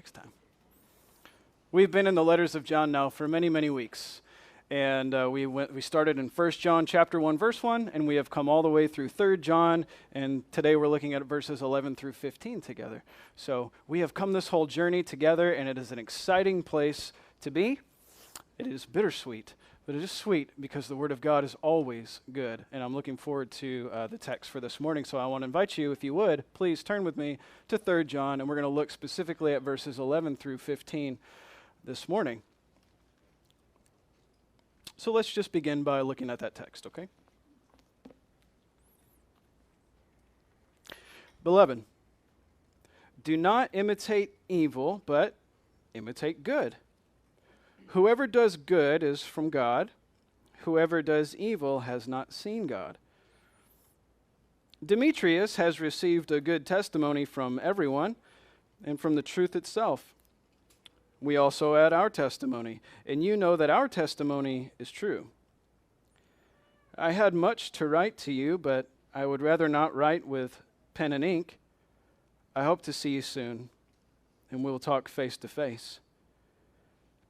Next time. We've been in the letters of John now for many, many weeks. And we started in 1 John chapter 1, verse 1, and we have come all the way through 3 John, and today we're looking at verses 11 through 15 together. So we have come this whole journey together, and it is an exciting place to be. It is bittersweet, but it is sweet because the Word of God is always good, and I'm looking forward to the text for this morning. So I want to invite you, if you would, please turn with me to 3 John, and we're going to look specifically at verses 11 through 15 this morning. So let's just begin by looking at that text, okay? Beloved, do not imitate evil, but imitate good. Whoever does good is from God. Whoever does evil has not seen God. Demetrius has received a good testimony from everyone and from the truth itself. We also add our testimony, and you know that our testimony is true. I had much to write to you, but I would rather not write with pen and ink. I hope to see you soon, and we'll talk face to face.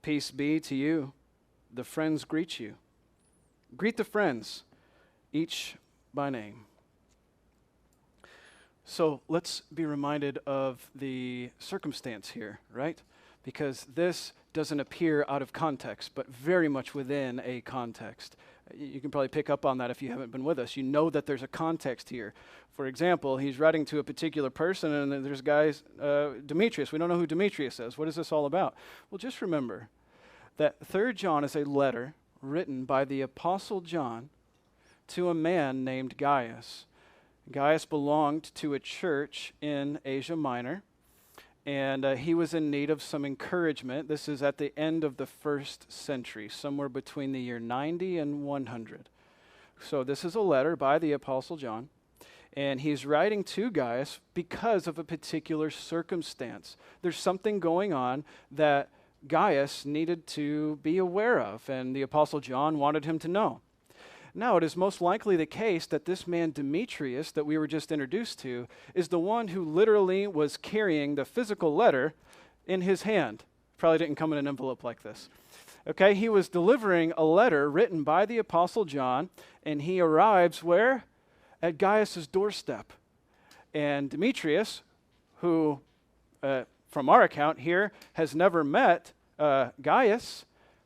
Peace be to you. The friends greet you. Greet the friends, each by name. So let's be reminded of the circumstance here, right? Because this doesn't appear out of context, but very much within a context. You can probably pick up on that if you haven't been with us. You know that there's a context here. For example, he's writing to a particular person, and there's guys, Demetrius. We don't know who Demetrius is. What is this all about? Well, just remember that 3 John is a letter written by the Apostle John to a man named Gaius. Gaius belonged to a church in Asia Minor, and he was in need of some encouragement. This is at the end of the 1st century, somewhere between the year 90 and 100. So this is a letter by the Apostle John, and he's writing to Gaius because of a particular circumstance. There's something going on that Gaius needed to be aware of, and the Apostle John wanted him to know. Now, it is most likely the case that this man Demetrius that we were just introduced to is the one who literally was carrying the physical letter in his hand. Probably didn't come in an envelope like this. Okay, he was delivering a letter written by the Apostle John, and he arrives where? At Gaius' doorstep. And Demetrius, who, from our account here, has never met Gaius,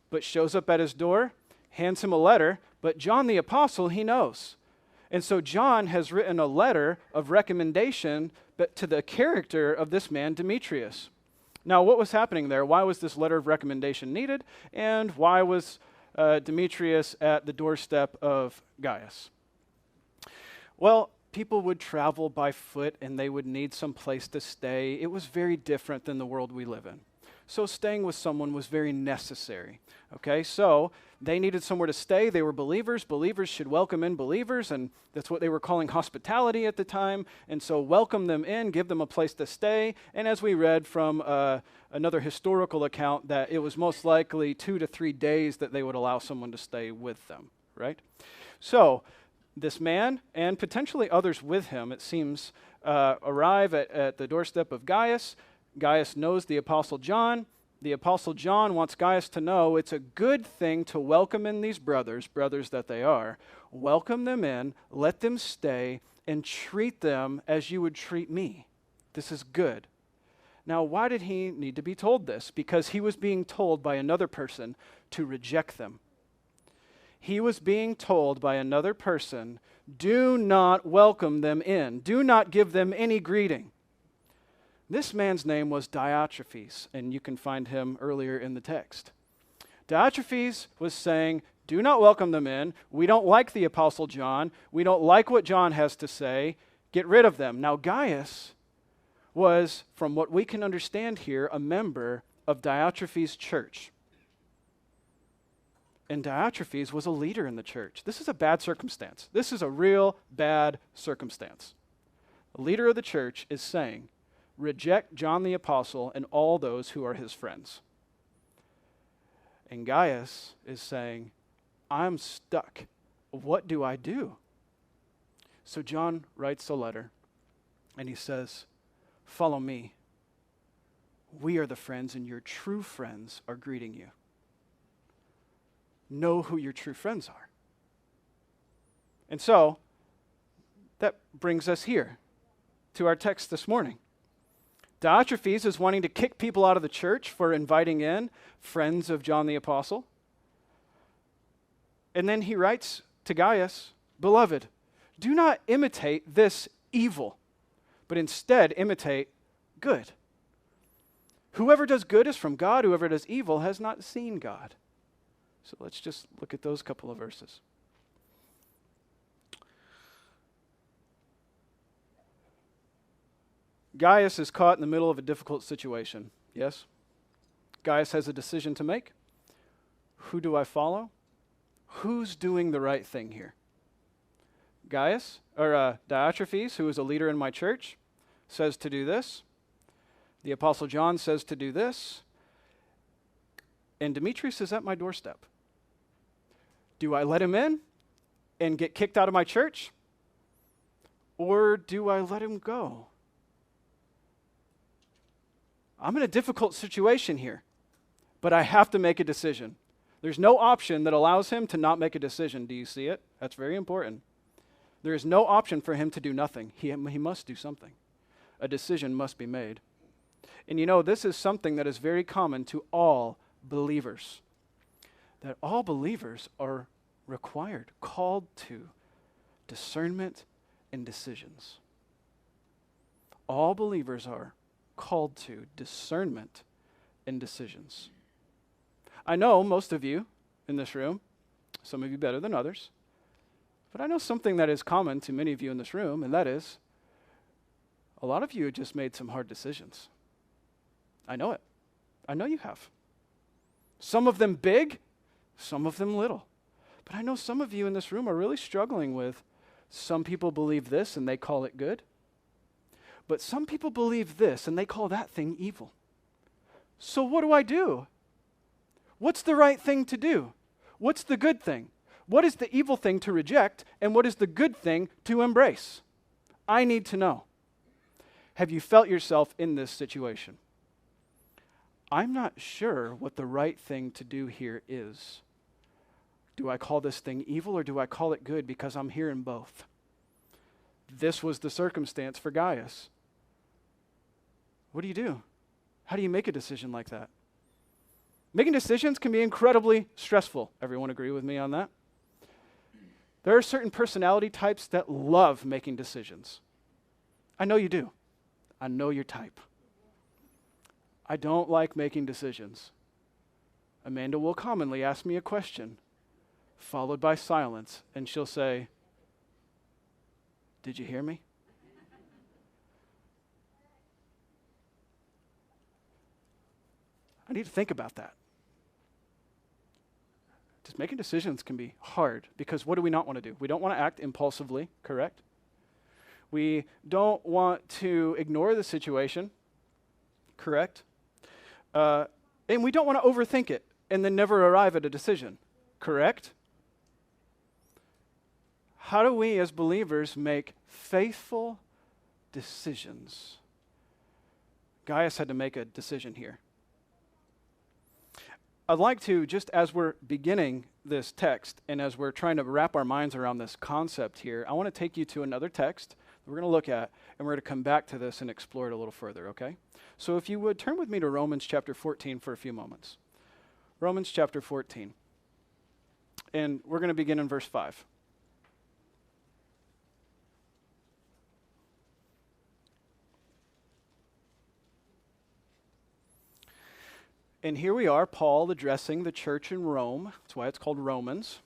but shows up at his door, hands him a letter. But John the Apostle, he knows. And so John has written a letter of recommendation but to the character of this man, Demetrius. Now, what was happening there? Why was this letter of recommendation needed? And why was Demetrius at the doorstep of Gaius? Well, people would travel by foot and they would need some place to stay. It was very different than the world we live in. So staying with someone was very necessary. Okay, so they needed somewhere to stay. They were believers. Believers should welcome in believers, and that's what they were calling hospitality at the time. And so welcome them in, give them a place to stay. And as we read from another historical account, that it was most likely 2 to 3 days that they would allow someone to stay with them, right? So this man, and potentially others with him, it seems, arrive at the doorstep of Gaius. Gaius knows the Apostle John. The Apostle John wants Gaius to know it's a good thing to welcome in these brothers that they are. Welcome them in, let them stay, and treat them as you would treat me. This is good. Now, why did he need to be told this? Because he was being told by another person to reject them. He was being told by another person, do not welcome them in. Do not give them any greeting. This man's name was Diotrephes, and you can find him earlier in the text. Diotrephes was saying, do not welcome them in. We don't like the Apostle John. We don't like what John has to say. Get rid of them. Now, Gaius was, from what we can understand here, a member of Diotrephes' church. And Diotrephes was a leader in the church. This is a bad circumstance. This is a real bad circumstance. A leader of the church is saying, reject John the Apostle and all those who are his friends. And Gaius is saying, I'm stuck. What do I do? So John writes a letter, and he says, follow me. We are the friends, and your true friends are greeting you. Know who your true friends are. And so, that brings us here to our text this morning. Diotrephes is wanting to kick people out of the church for inviting in friends of John the Apostle. And then he writes to Gaius, "Beloved, do not imitate this evil, but instead imitate good. Whoever does good is from God. Whoever does evil has not seen God." So let's just look at those couple of verses. Gaius is caught in the middle of a difficult situation, yes? Gaius has a decision to make. Who do I follow? Who's doing the right thing here? Diotrephes, who is a leader in my church, says to do this. The Apostle John says to do this. And Demetrius is at my doorstep. Do I let him in and get kicked out of my church? Or do I let him go? I'm in a difficult situation here, but I have to make a decision. There's no option that allows him to not make a decision. Do you see it? That's very important. There is no option for him to do nothing. He must do something. A decision must be made. And you know, this is something that is very common to all believers. That all believers are required, called to discernment and decisions. All believers are called to discernment and decisions. I know most of you in this room, some of you better than others, but I know something that is common to many of you in this room, and that is a lot of you have just made some hard decisions. I know it. I know you have. Some of them big, some of them little. But I know some of you in this room are really struggling with, some people believe this and they call it good. But some people believe this and they call that thing evil. So what do I do? What's the right thing to do? What's the good thing? What is the evil thing to reject, and what is the good thing to embrace? I need to know. Have you felt yourself in this situation? I'm not sure what the right thing to do here is. Do I call this thing evil or do I call it good, because I'm hearing both? This was the circumstance for Gaius. What do you do? How do you make a decision like that? Making decisions can be incredibly stressful. Everyone agree with me on that? There are certain personality types that love making decisions. I know you do. I know your type. I don't like making decisions. Amanda will commonly ask me a question, followed by silence, and she'll say, "Did you hear me?" I need to think about that. Just making decisions can be hard, because what do we not want to do? We don't want to act impulsively, correct? We don't want to ignore the situation, correct? And we don't want to overthink it and then never arrive at a decision, correct? How do we as believers make faithful decisions? Gaius had to make a decision here. I'd like to, just as we're beginning this text and as we're trying to wrap our minds around this concept here, I want to take you to another text that we're going to look at, and we're going to come back to this and explore it a little further, okay? So if you would, turn with me to Romans chapter 14 for a few moments. Romans chapter 14. And we're going to begin in verse 5. And here we are, Paul addressing the church in Rome. That's why it's called Romans.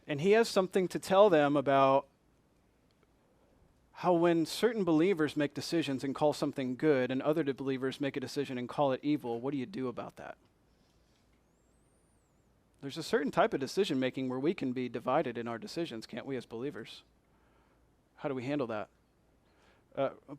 And he has something to tell them about how when certain believers make decisions and call something good, and other believers make a decision and call it evil, what do you do about that? There's a certain type of decision making where we can be divided in our decisions, can't we, as believers? How do we handle that?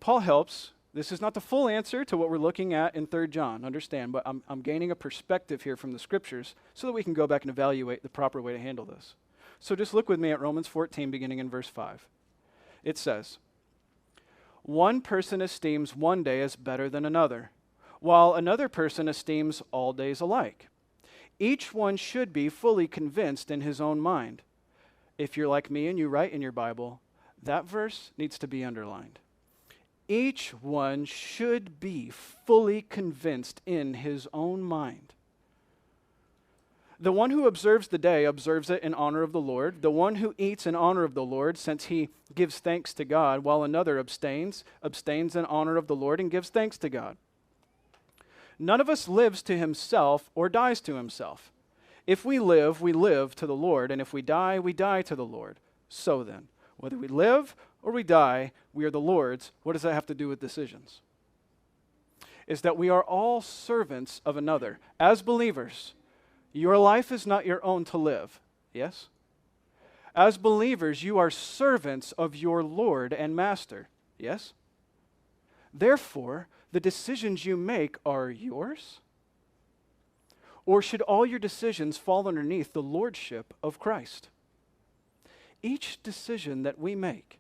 Paul helps. This is not the full answer to what we're looking at in 3 John, understand, but I'm gaining a perspective here from the scriptures so that we can go back and evaluate the proper way to handle this. So just look with me at Romans 14, beginning in verse 5. It says, One person esteems one day as better than another, while another person esteems all days alike. Each one should be fully convinced in his own mind. If you're like me and you write in your Bible, that verse needs to be underlined. Each one should be fully convinced in his own mind. The one who observes the day observes it in honor of the Lord. The one who eats in honor of the Lord, since he gives thanks to God, while another abstains in honor of the Lord and gives thanks to God. None of us lives to himself or dies to himself. If we live to the Lord, and if we die to the Lord. So then, whether we live or we die, we are the Lord's. What does that have to do with decisions? Is that we are all servants of another. As believers, your life is not your own to live, yes? As believers, you are servants of your Lord and Master, yes? Therefore, the decisions you make are yours? Or should all your decisions fall underneath the lordship of Christ? Each decision that we make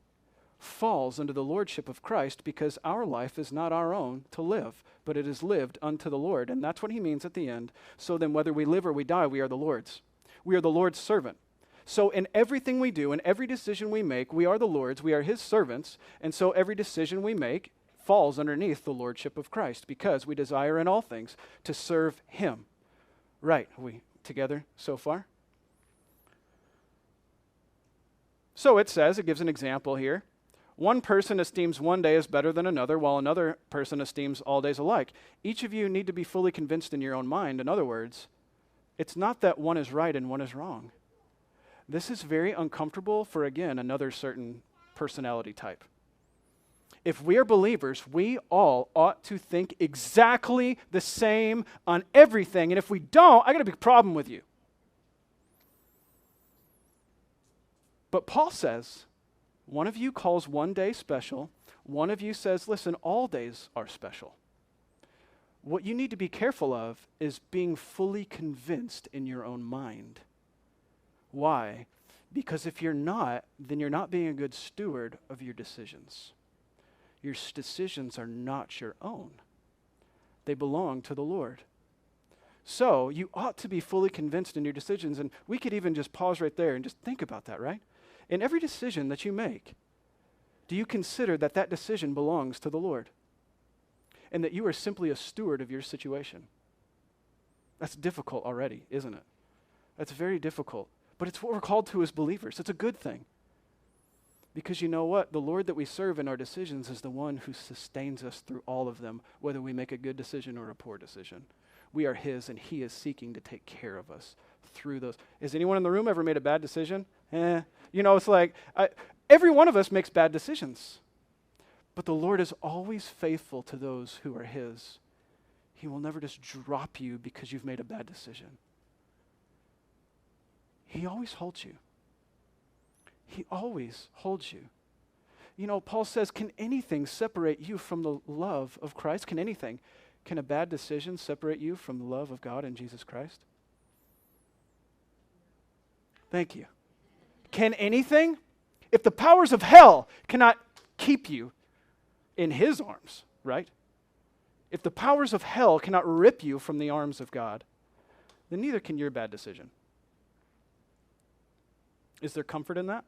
falls under the lordship of Christ because our life is not our own to live, but it is lived unto the Lord. And that's what he means at the end. So then whether we live or we die, we are the Lord's. We are the Lord's servant. So in everything we do, in every decision we make, we are the Lord's, we are his servants, and so every decision we make falls underneath the lordship of Christ because we desire in all things to serve him. Right, are we together so far? So it says, it gives an example here. One person esteems one day as better than another, while another person esteems all days alike. Each of you need to be fully convinced in your own mind. In other words, it's not that one is right and one is wrong. This is very uncomfortable for, again, another certain personality type. If we are believers, we all ought to think exactly the same on everything. And if we don't, I got a big problem with you. But Paul says, one of you calls one day special. One of you says, listen, all days are special. What you need to be careful of is being fully convinced in your own mind. Why? Because if you're not, then you're not being a good steward of your decisions. Your decisions are not your own. They belong to the Lord. So you ought to be fully convinced in your decisions. And we could even just pause right there and just think about that, right? In every decision that you make, do you consider that that decision belongs to the Lord? And that you are simply a steward of your situation? That's difficult already, isn't it? That's very difficult. But it's what we're called to as believers. It's a good thing. Because you know what? The Lord that we serve in our decisions is the one who sustains us through all of them, whether we make a good decision or a poor decision. We are his, and he is seeking to take care of us through those. Has anyone in the room ever made a bad decision? It's like every one of us makes bad decisions. But the Lord is always faithful to those who are his. He will never just drop you because you've made a bad decision. He always holds you. He always holds you. You know, Paul says, can anything separate you from the love of Christ? Can anything? Can a bad decision separate you from the love of God in Jesus Christ? Thank you. Can anything? If the powers of hell cannot keep you in his arms, right? If the powers of hell cannot rip you from the arms of God, then neither can your bad decision. Is there comfort in that?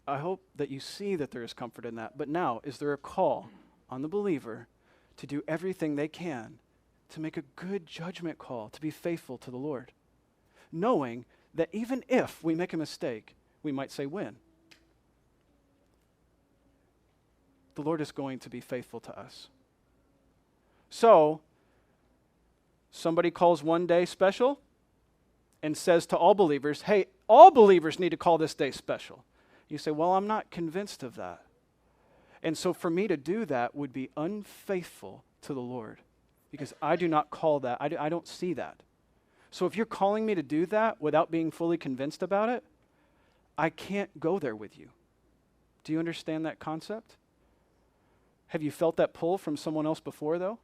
I hope that you see that there is comfort in that. But now, is there a call on the believer to do everything they can to make a good judgment call, to be faithful to the Lord, knowing that even if we make a mistake, we might say when? The Lord is going to be faithful to us. So, somebody calls one day special and says to all believers, hey, all believers need to call this day special. You say, well, I'm not convinced of that. And so for me to do that would be unfaithful to the Lord because I do not call that. I don't see that. So if you're calling me to do that without being fully convinced about it, I can't go there with you. Do you understand that concept? Have you felt that pull from someone else before, though?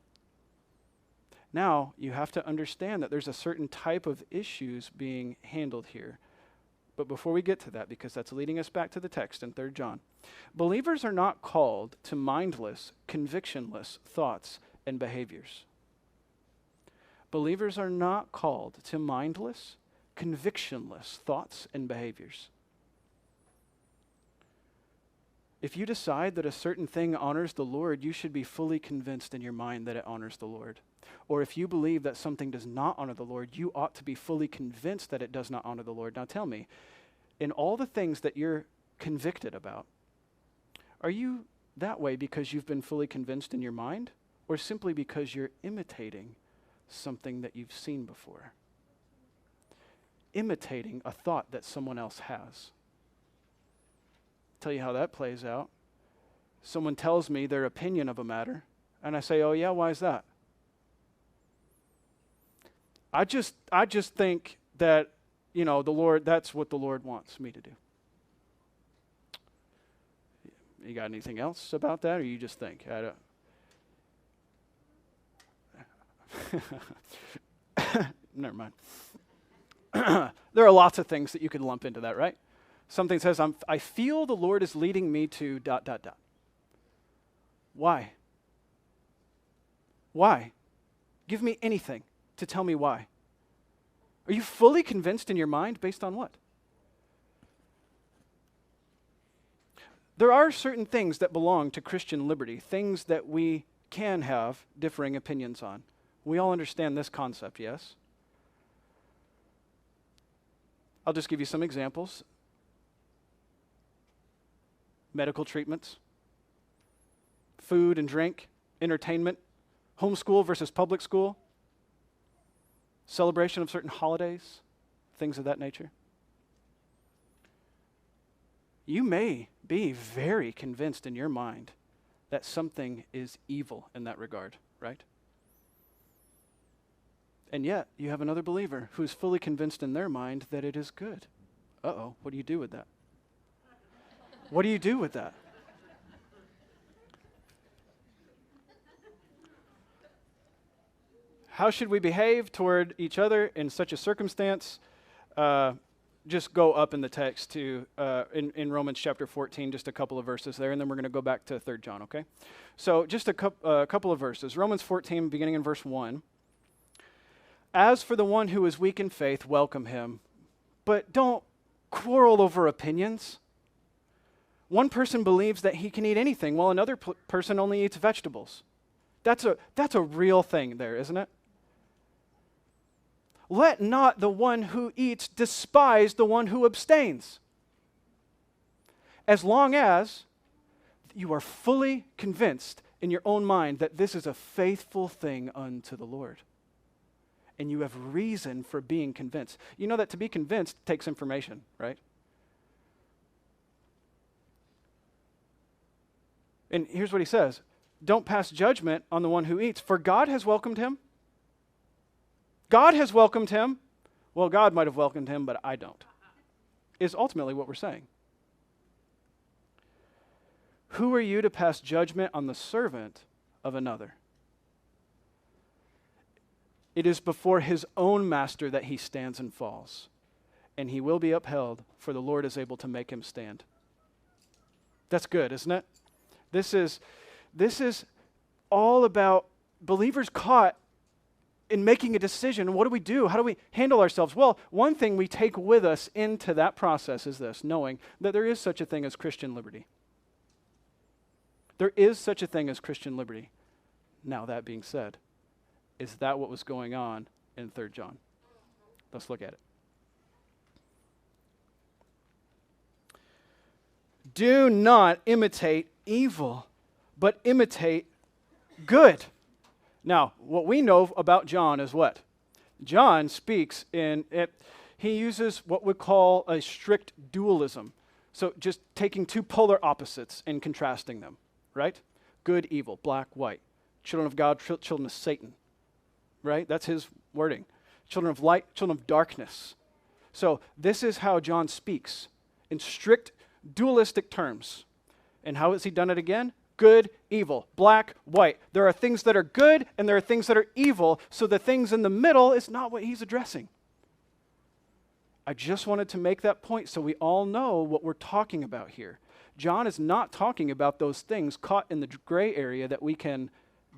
Now, you have to understand that there's a certain type of issues being handled here. But before we get to that, because that's leading us back to the text in 3 John, believers are not called to mindless, convictionless thoughts and behaviors. Believers are not called to mindless, convictionless thoughts and behaviors. If you decide that a certain thing honors the Lord, you should be fully convinced in your mind that it honors the Lord. Or if you believe that something does not honor the Lord, you ought to be fully convinced that it does not honor the Lord. Now tell me, in all the things that you're convicted about, are you that way because you've been fully convinced in your mind, or simply because you're imitating something that you've seen before? Imitating a thought that someone else has. Tell you how that plays out. Someone tells me their opinion of a matter, and I say, "Oh yeah, why is that?" I just think that, the Lord, that's what the Lord wants me to do. You got anything else about that, or you just think? I don't. Never mind. There are lots of things that you could lump into that, right? Something says, I feel the Lord is leading me to ... Why? Why? Give me anything to tell me why. Are you fully convinced in your mind based on what? There are certain things that belong to Christian liberty, things that we can have differing opinions on. We all understand this concept, yes? I'll just give you some examples. Medical treatments, food and drink, entertainment, homeschool versus public school, celebration of certain holidays, things of that nature. You may be very convinced in your mind that something is evil in that regard, right? And yet, you have another believer who is fully convinced in their mind that it is good. Uh-oh, what do you do with that? What do you do with that? How should we behave toward each other in such a circumstance? Just go up in the text to in Romans chapter 14, just a couple of verses there, and then we're going to go back to 3 John, okay? So just a couple of verses. Romans 14, beginning in verse 1. As for the one who is weak in faith, welcome him, but don't quarrel over opinions. One person believes that he can eat anything, while another person only eats vegetables. That's a real thing there, isn't it? Let not the one who eats despise the one who abstains, as long as you are fully convinced in your own mind that this is a faithful thing unto the Lord. And you have reason for being convinced. You know that to be convinced takes information, right? And here's what he says. Don't pass judgment on the one who eats, for God has welcomed him. God has welcomed him. Well, God might have welcomed him, but I don't, is ultimately what we're saying. Who are you to pass judgment on the servant of another? It is before his own master that he stands and falls, and he will be upheld, for the Lord is able to make him stand. That's good, isn't it? This is all about believers caught in making a decision. What do we do? How do we handle ourselves? Well, one thing we take with us into that process is this, knowing that there is such a thing as Christian liberty. There is such a thing as Christian liberty. Now, that being said, is that what was going on in 3 John? Let's look at it. Do not imitate evil, but imitate good. Now, what we know about John is what? John speaks in it. He uses what we call a strict dualism. So just taking two polar opposites and contrasting them, right? Good, evil, black, white. Children of God, children of Satan, right? That's his wording. Children of light, children of darkness. So this is how John speaks in strict dualistic terms. And how has he done it again? Good, evil, black, white. There are things that are good and there are things that are evil, so the things in the middle is not what he's addressing. I just wanted to make that point so we all know what we're talking about here. John is not talking about those things caught in the gray area that we can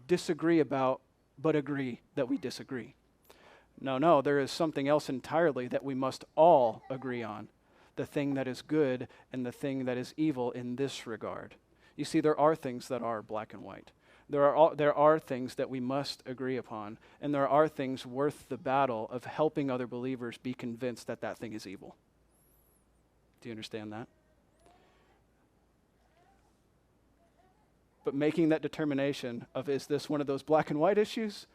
disagree about, but agree that we disagree. No, there is something else entirely that we must all agree on, the thing that is good and the thing that is evil in this regard. You see, there are things that are black and white. There are things that we must agree upon, and there are things worth the battle of helping other believers be convinced that that thing is evil. Do you understand that? But making that determination of, is this one of those black and white issues,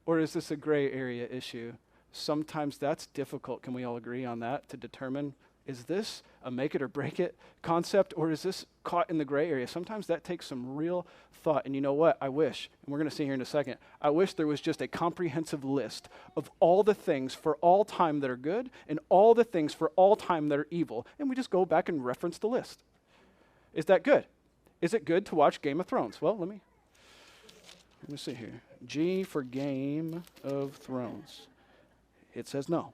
or is this a gray area issue? Sometimes that's difficult. Can we all agree on that, to determine, is this a make it or break it concept, or is this caught in the gray area? Sometimes that takes some real thought. And you know what? I wish, and we're going to see here in a second, I wish there was just a comprehensive list of all the things for all time that are good and all the things for all time that are evil. And we just go back and reference the list. Is that good? Is it good to watch Game of Thrones? Well, let me see here. G for Game of Thrones. It says no.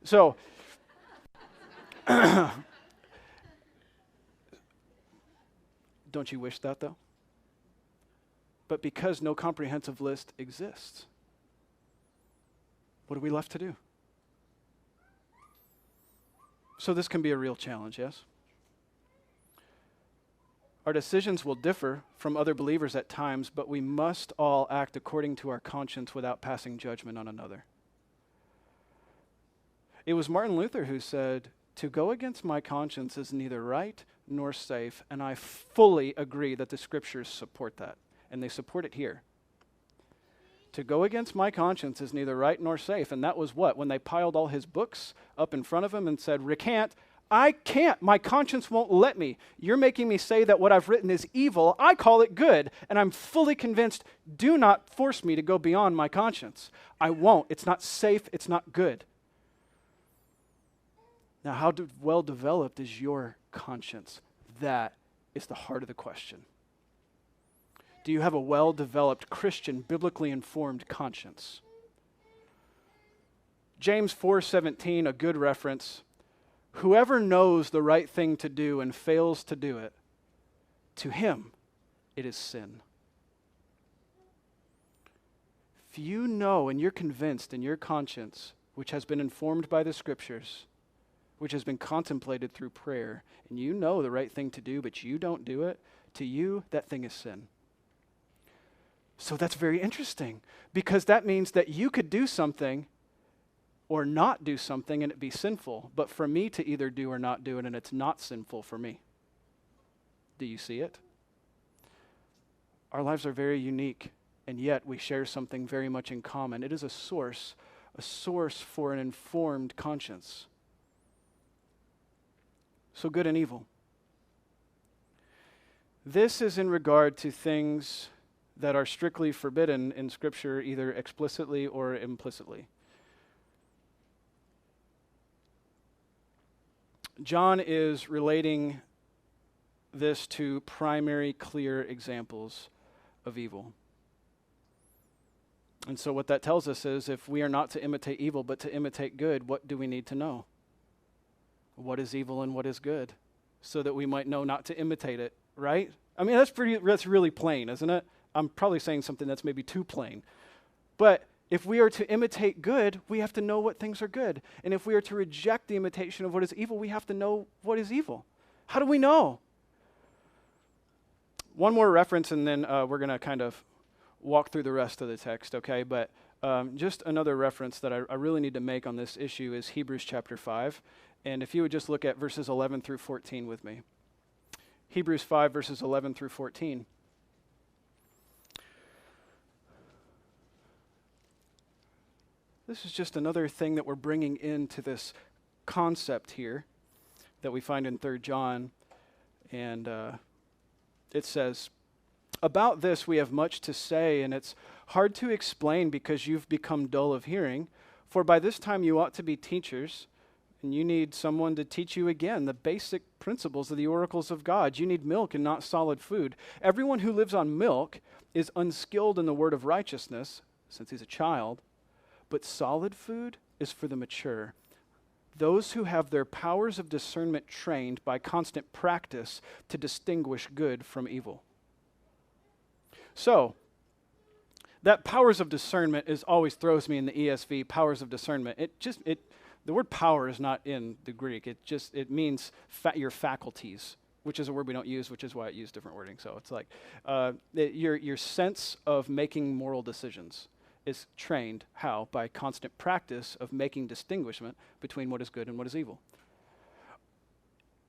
So, don't you wish that, though? But because no comprehensive list exists, what are we left to do? So this can be a real challenge, yes? Our decisions will differ from other believers at times, but we must all act according to our conscience without passing judgment on another. It was Martin Luther who said, "To go against my conscience is neither right nor safe," and I fully agree that the scriptures support that, and they support it here. To go against my conscience is neither right nor safe, and that was what? When they piled all his books up in front of him and said, "Recant," I can't. My conscience won't let me. You're making me say that what I've written is evil. I call it good, and I'm fully convinced, do not force me to go beyond my conscience. I won't. It's not safe. It's not good. Now, how well developed is your conscience? That is the heart of the question. Do you have a well-developed Christian, biblically informed conscience? James 4:17, a good reference. Whoever knows the right thing to do and fails to do it, to him it is sin. If you know and you're convinced in your conscience, which has been informed by the scriptures, which has been contemplated through prayer, and you know the right thing to do, but you don't do it, to you, that thing is sin. So that's very interesting, because that means that you could do something or not do something and it be sinful, but for me to either do or not do it, and it's not sinful for me. Do you see it? Our lives are very unique, and yet we share something very much in common. It is a source for an informed conscience. So good and evil. This is in regard to things that are strictly forbidden in Scripture, either explicitly or implicitly. John is relating this to primary, clear examples of evil. And so what that tells us is, if we are not to imitate evil, but to imitate good, what do we need to know? What is evil and what is good? So that we might know not to imitate it, right? I mean, that's really plain, isn't it? I'm probably saying something that's maybe too plain. But if we are to imitate good, we have to know what things are good. And if we are to reject the imitation of what is evil, we have to know what is evil. How do we know? One more reference, and then we're going to kind of walk through the rest of the text, okay? But just another reference that I really need to make on this issue is Hebrews chapter 5. And if you would just look at verses 11 through 14 with me. Hebrews 5, verses 11 through 14. This is just another thing that we're bringing into this concept here that we find in 3 John. And it says, "About this we have much to say, and it's hard to explain because you've become dull of hearing. For by this time you ought to be teachers, and you need someone to teach you again the basic principles of the oracles of God. You need milk and not solid food. Everyone who lives on milk is unskilled in the word of righteousness, since he's a child. But solid food is for the mature, those who have their powers of discernment trained by constant practice to distinguish good from evil. So, that powers of discernment always throws me in the ESV, powers of discernment. The word power is not in the Greek. It means your faculties, which is a word we don't use, which is why it used different wording. So it's like your sense of making moral decisions is trained, how? By constant practice of making distinguishment between what is good and what is evil.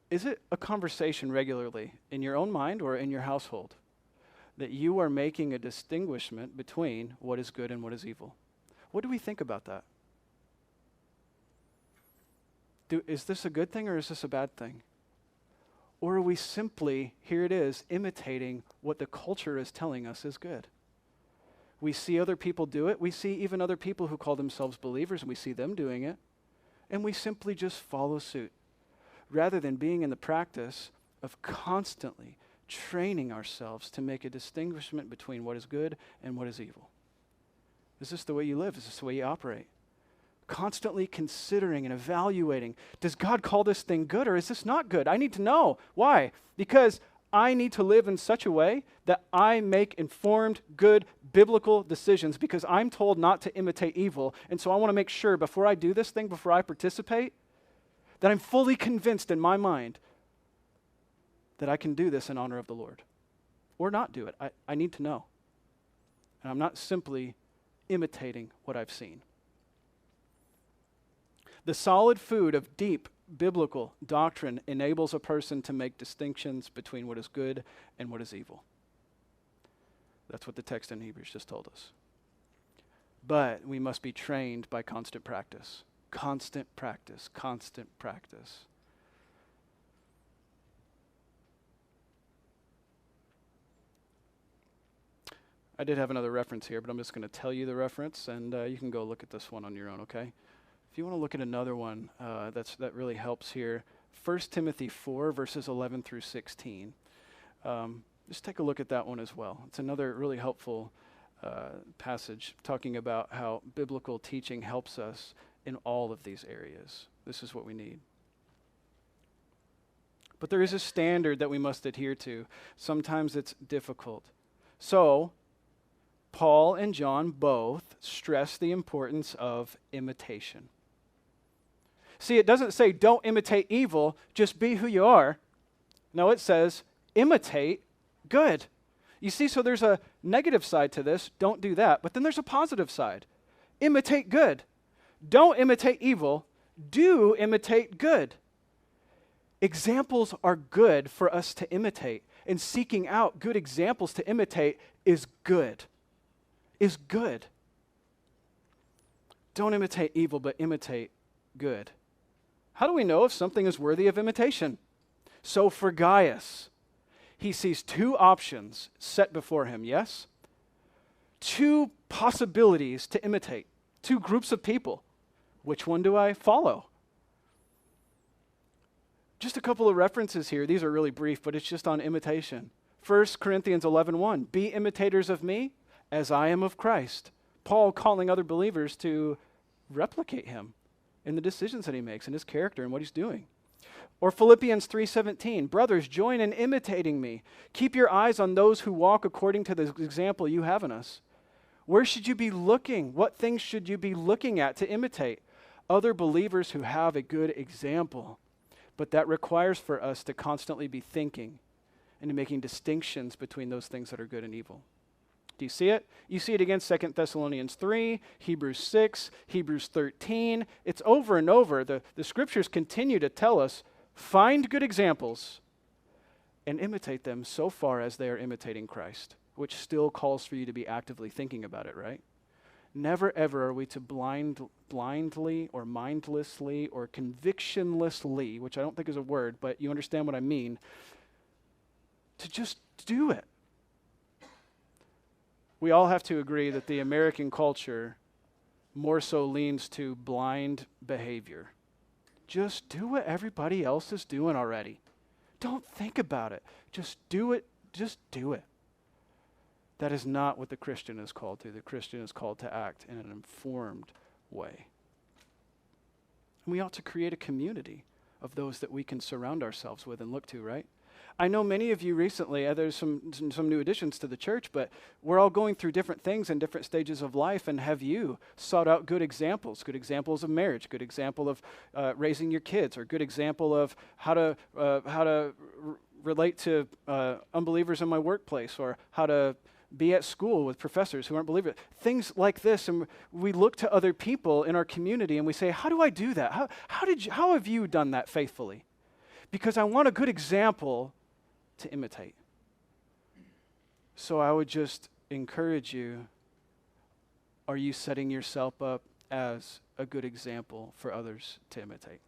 Is it a conversation regularly in your own mind or in your household that you are making a distinguishment between what is good and what is evil? What do we think about that? Is this a good thing or is this a bad thing? Or are we simply, here it is, imitating what the culture is telling us is good? We see other people do it. We see even other people who call themselves believers, and we see them doing it. And we simply just follow suit, rather than being in the practice of constantly training ourselves to make a distinguishment between what is good and what is evil. Is this the way you live? Is this the way you operate? Constantly considering and evaluating, does God call this thing good or is this not good? I need to know. Why? Because I need to live in such a way that I make informed, good, biblical decisions, because I'm told not to imitate evil. And so I want to make sure before I do this thing, before I participate, that I'm fully convinced in my mind that I can do this in honor of the Lord. Or not do it. I need to know. And I'm not simply imitating what I've seen. The solid food of deep biblical doctrine enables a person to make distinctions between what is good and what is evil. That's what the text in Hebrews just told us. But we must be trained by constant practice. Constant practice, constant practice. I did have another reference here, but I'm just going to tell you the reference, and you can go look at this one on your own, okay? If you want to look at another one that really helps here, 1 Timothy 4, verses 11 through 16. Just take a look at that one as well. It's another really helpful passage talking about how biblical teaching helps us in all of these areas. This is what we need. But there is a standard that we must adhere to. Sometimes it's difficult. So, Paul and John both stress the importance of imitation. See, it doesn't say don't imitate evil, just be who you are. No, it says imitate good. You see, so there's a negative side to this, don't do that, but then there's a positive side. Imitate good. Don't imitate evil, do imitate good. Examples are good for us to imitate, and seeking out good examples to imitate is good. Is good. Don't imitate evil, but imitate good. How do we know if something is worthy of imitation? So for Gaius, he sees two options set before him, yes? Two possibilities to imitate, two groups of people. Which one do I follow? Just a couple of references here. These are really brief, but it's just on imitation. 1 Corinthians 11:1, be imitators of me as I am of Christ. Paul calling other believers to replicate him in the decisions that he makes, in his character and what he's doing. Or Philippians 3:17, brothers, join in imitating me. Keep your eyes on those who walk according to the example you have in us. Where should you be looking? What things should you be looking at to imitate? Other believers who have a good example. But that requires for us to constantly be thinking and making distinctions between those things that are good and evil. Do you see it? You see it again, 2 Thessalonians 3, Hebrews 6, Hebrews 13. It's over and over. The scriptures continue to tell us, find good examples and imitate them so far as they are imitating Christ, which still calls for you to be actively thinking about it, right? Never ever are we to blindly or mindlessly or convictionlessly, which I don't think is a word, but you understand what I mean, to just do it. We all have to agree that the American culture more so leans to blind behavior. Just do what everybody else is doing already. Don't think about it. Just do it. Just do it. That is not what the Christian is called to. The Christian is called to act in an informed way. And we ought to create a community of those that we can surround ourselves with and look to, right? I know many of you recently, there's some new additions to the church, but we're all going through different things in different stages of life. And have you sought out good examples of marriage, good example of raising your kids, or good example of how to relate to unbelievers in my workplace, or how to be at school with professors who aren't believers, things like this. And we look to other people in our community and we say, how do I do that? How have you done that faithfully? Because I want a good example to imitate. So I would just encourage you, are you setting yourself up as a good example for others to imitate?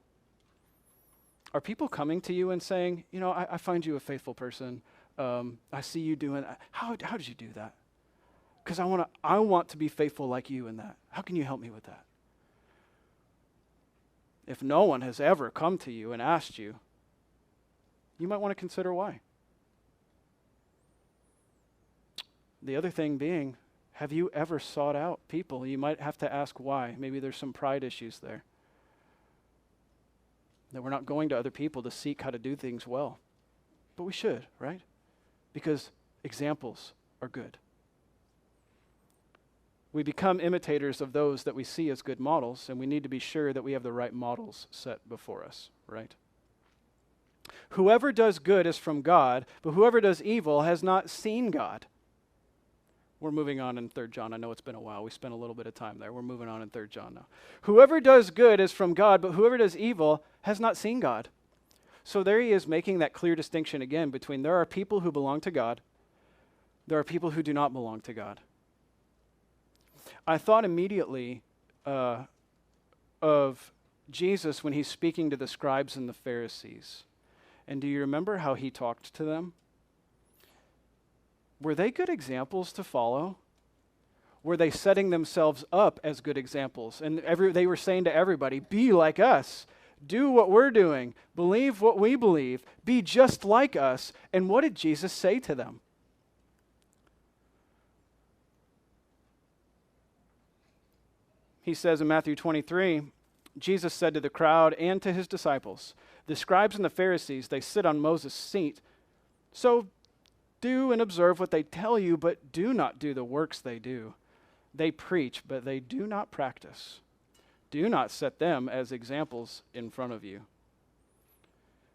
Are people coming to you and saying, I find you a faithful person. I see you doing that. How did you do that? Because I want to be faithful like you in that. How can you help me with that? If no one has ever come to you and asked you, you might want to consider why. The other thing being, have you ever sought out people? You might have to ask why. Maybe there's some pride issues there. That we're not going to other people to seek how to do things well. But we should, right? Because examples are good. We become imitators of those that we see as good models, and we need to be sure that we have the right models set before us, right? Whoever does good is from God, but whoever does evil has not seen God. We're moving on in 3 John. I know it's been a while. We spent a little bit of time there. We're moving on in 3 John now. Whoever does good is from God, but whoever does evil has not seen God. So there he is making that clear distinction again between there are people who belong to God, there are people who do not belong to God. I thought immediately of Jesus when he's speaking to the scribes and the Pharisees. And do you remember how he talked to them? Were they good examples to follow? Were they setting themselves up as good examples? And they were saying to everybody, be like us. Do what we're doing. Believe what we believe. Be just like us. And what did Jesus say to them? He says in Matthew 23, Jesus said to the crowd and to his disciples, the scribes and the Pharisees, they sit on Moses' seat. So do and observe what they tell you, but do not do the works they do. They preach, but they do not practice. Do not set them as examples in front of you.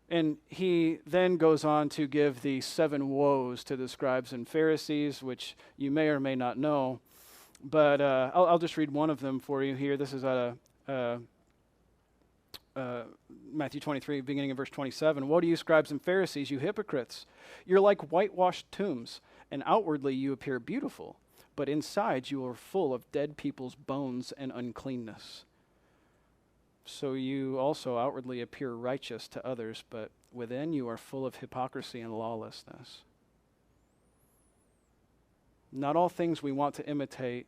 And he then goes on to give the 7 woes to the scribes and Pharisees, which you may or may not know. But I'll just read one of them for you here. This is out of Matthew 23, beginning in verse 27. Woe to you, scribes and Pharisees, you hypocrites! You're like whitewashed tombs, and outwardly you appear beautiful, but inside you are full of dead people's bones and uncleanness. So you also outwardly appear righteous to others, but within you are full of hypocrisy and lawlessness. Not all things we want to imitate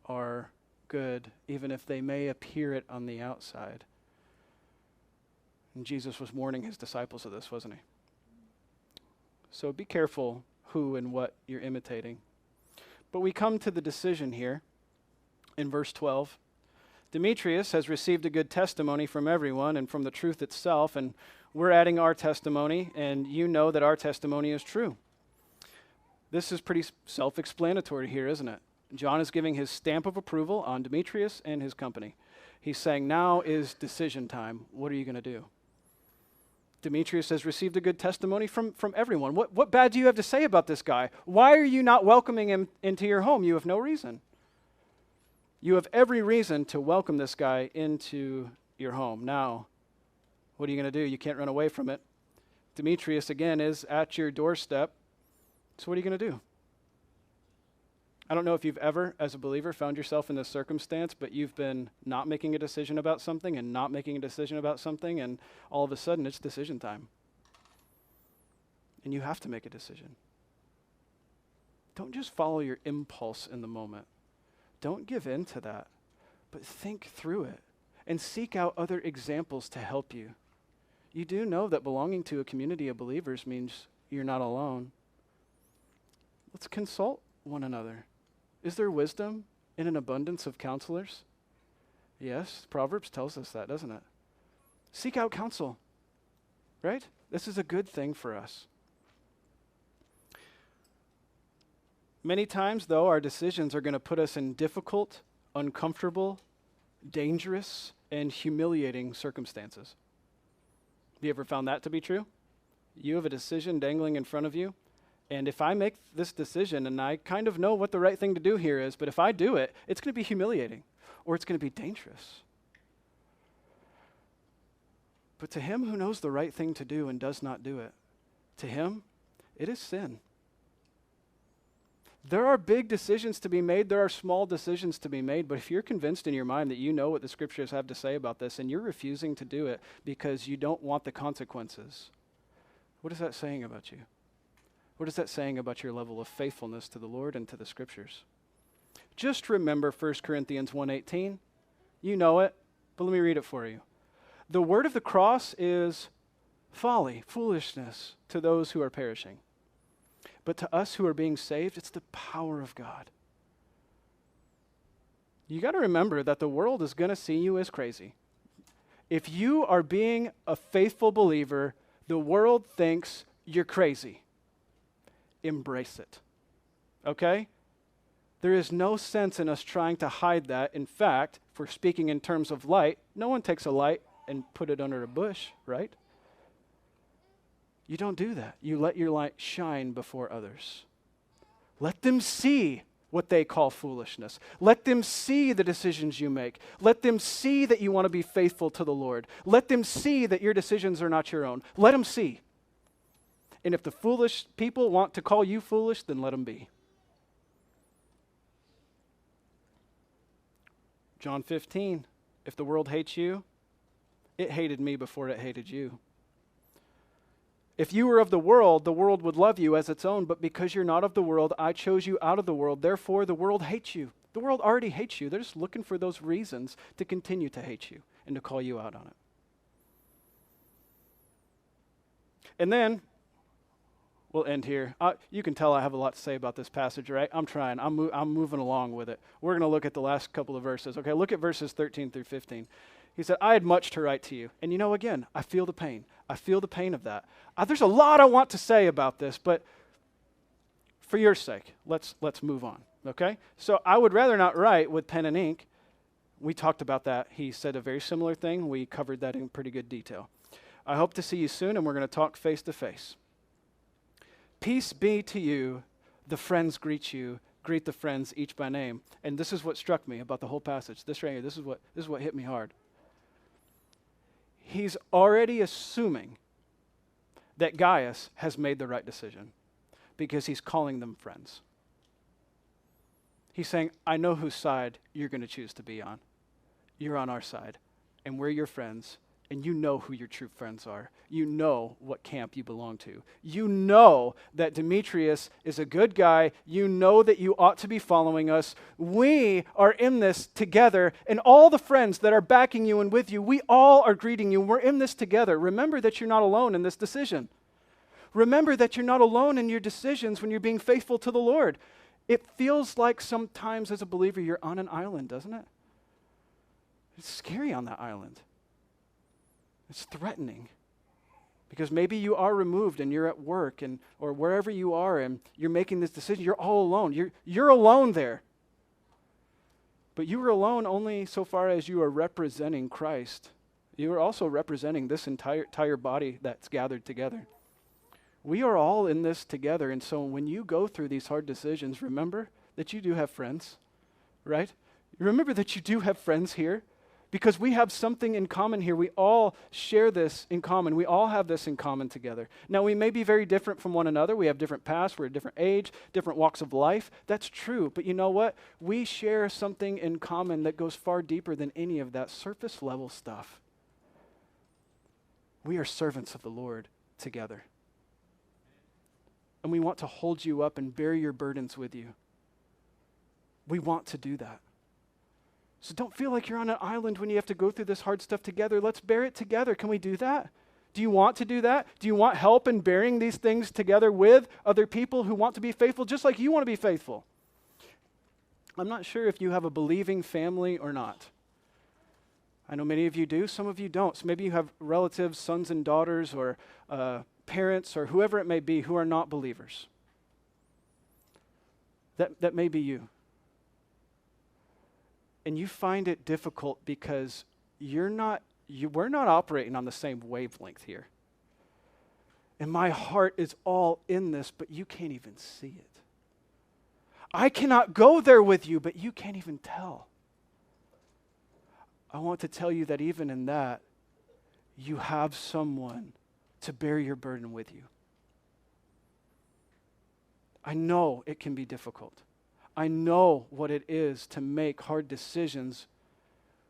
are good, even if they may appear it on the outside. And Jesus was warning his disciples of this, wasn't he? So be careful who and what you're imitating. But we come to the decision here in verse 12. Demetrius has received a good testimony from everyone and from the truth itself, and we're adding our testimony, and you know that our testimony is true. This is pretty self-explanatory here, isn't it? John is giving his stamp of approval on Demetrius and his company. He's saying, now is decision time. What are you going to do? Demetrius has received a good testimony from everyone. What bad do you have to say about this guy? Why are you not welcoming him into your home? You have no reason. You have every reason to welcome this guy into your home. Now, what are you going to do? You can't run away from it. Demetrius, again, is at your doorstep. So what are you going to do? I don't know if you've ever, as a believer, found yourself in this circumstance, but you've been not making a decision about something and not making a decision about something, and all of a sudden it's decision time. And you have to make a decision. Don't just follow your impulse in the moment. Don't give in to that, but think through it and seek out other examples to help you. You do know that belonging to a community of believers means you're not alone. Let's consult one another. Is there wisdom in an abundance of counselors? Yes, Proverbs tells us that, doesn't it? Seek out counsel, right? This is a good thing for us. Many times, though, our decisions are going to put us in difficult, uncomfortable, dangerous, and humiliating circumstances. Have you ever found that to be true? You have a decision dangling in front of you, and if I make this decision, and I kind of know what the right thing to do here is, but if I do it, it's going to be humiliating, or it's going to be dangerous. But to him who knows the right thing to do and does not do it, to him, it is sin. There are big decisions to be made. There are small decisions to be made. But if you're convinced in your mind that you know what the scriptures have to say about this and you're refusing to do it because you don't want the consequences, what is that saying about you? What is that saying about your level of faithfulness to the Lord and to the scriptures? Just remember 1 Corinthians 1:18. You know it, but let me read it for you. The word of the cross is folly, foolishness to those who are perishing. But to us who are being saved, it's the power of God. You got to remember that the world is going to see you as crazy. If you are being a faithful believer, the world thinks you're crazy. Embrace it. Okay? There is no sense in us trying to hide that. In fact, if we're speaking in terms of light, no one takes a light and put it under a bush, right? You don't do that. You let your light shine before others. Let them see what they call foolishness. Let them see the decisions you make. Let them see that you want to be faithful to the Lord. Let them see that your decisions are not your own. Let them see. And if the foolish people want to call you foolish, then let them be. John 15, if the world hates you, it hated me before it hated you. If you were of the world would love you as its own, but because you're not of the world, I chose you out of the world. Therefore, the world hates you. The world already hates you. They're just looking for those reasons to continue to hate you and to call you out on it. And then, we'll end here. You can tell I have a lot to say about this passage, right? I'm trying. I'm moving along with it. We're going to look at the last couple of verses. Okay, look at verses 13 through 15. He said, I had much to write to you. And again, I feel the pain. I feel the pain of that. There's a lot I want to say about this, but for your sake, let's move on, okay? So I would rather not write with pen and ink. We talked about that. He said a very similar thing. We covered that in pretty good detail. I hope to see you soon, and we're going to talk face to face. Peace be to you. The friends greet you. Greet the friends each by name. And this is what struck me about the whole passage. This right here, this is what hit me hard. He's already assuming that Gaius has made the right decision because he's calling them friends. He's saying, I know whose side you're going to choose to be on. You're on our side, and we're your friends, and you know who your true friends are. You know what camp you belong to. You know that Demetrius is a good guy. You know that you ought to be following us. We are in this together, and all the friends that are backing you and with you, we all are greeting you. We're in this together. Remember that you're not alone in this decision. Remember that you're not alone in your decisions when you're being faithful to the Lord. It feels like sometimes as a believer you're on an island, doesn't it? It's scary on that island. It's threatening because maybe you are removed and you're at work or wherever you are and you're making this decision. You're all alone. You're alone there. But you are alone only so far as you are representing Christ. You are also representing this entire body that's gathered together. We are all in this together. And so when you go through these hard decisions, remember that you do have friends, right? Remember that you do have friends here. Because we have something in common here. We all share this in common. We all have this in common together. Now, we may be very different from one another. We have different pasts. We're a different age, different walks of life. That's true. But you know what? We share something in common that goes far deeper than any of that surface level stuff. We are servants of the Lord together. And we want to hold you up and bear your burdens with you. We want to do that. So don't feel like you're on an island when you have to go through this hard stuff together. Let's bear it together. Can we do that? Do you want to do that? Do you want help in bearing these things together with other people who want to be faithful just like you want to be faithful? I'm not sure if you have a believing family or not. I know many of you do, some of you don't. So maybe you have relatives, sons and daughters, or parents, or whoever it may be, who are not believers. That may be you. And you find it difficult because we're not operating on the same wavelength here. And my heart is all in this, but you can't even see it. I cannot go there with you, but you can't even tell. I want to tell you that even in that, you have someone to bear your burden with you. I know it can be difficult. I know what it is to make hard decisions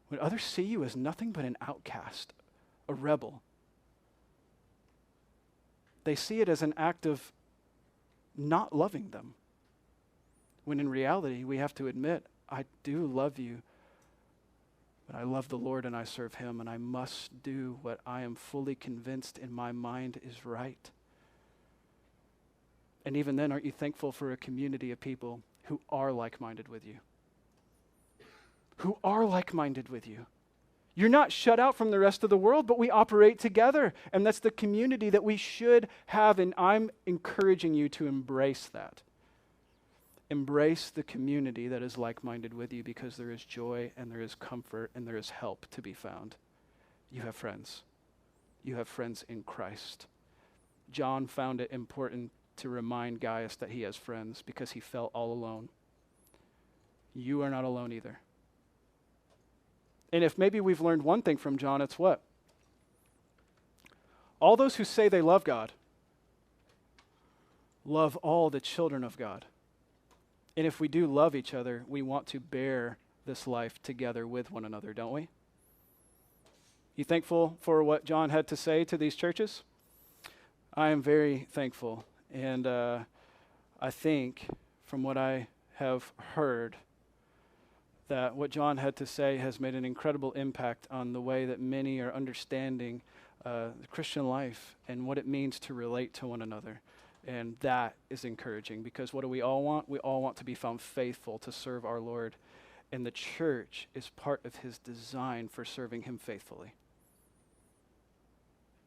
when others see you as nothing but an outcast, a rebel. They see it as an act of not loving them. When in reality, we have to admit, I do love you, but I love the Lord and I serve Him, and I must do what I am fully convinced in my mind is right. And even then, aren't you thankful for a community of people who are like-minded with you? Who are like-minded with you. You're not shut out from the rest of the world, but we operate together. And that's the community that we should have, and I'm encouraging you to embrace that. Embrace the community that is like-minded with you, because there is joy and there is comfort and there is help to be found. You have friends. You have friends in Christ. John found it important to remind Gaius that he has friends because he felt all alone. You are not alone either. And if maybe we've learned one thing from John, it's what? All those who say they love God love all the children of God. And if we do love each other, we want to bear this life together with one another, don't we? You thankful for what John had to say to these churches? I am very thankful. And I think, from what I have heard, that what John had to say has made an incredible impact on the way that many are understanding the Christian life and what it means to relate to one another. And that is encouraging, because what do we all want? We all want to be found faithful to serve our Lord. And the church is part of His design for serving Him faithfully.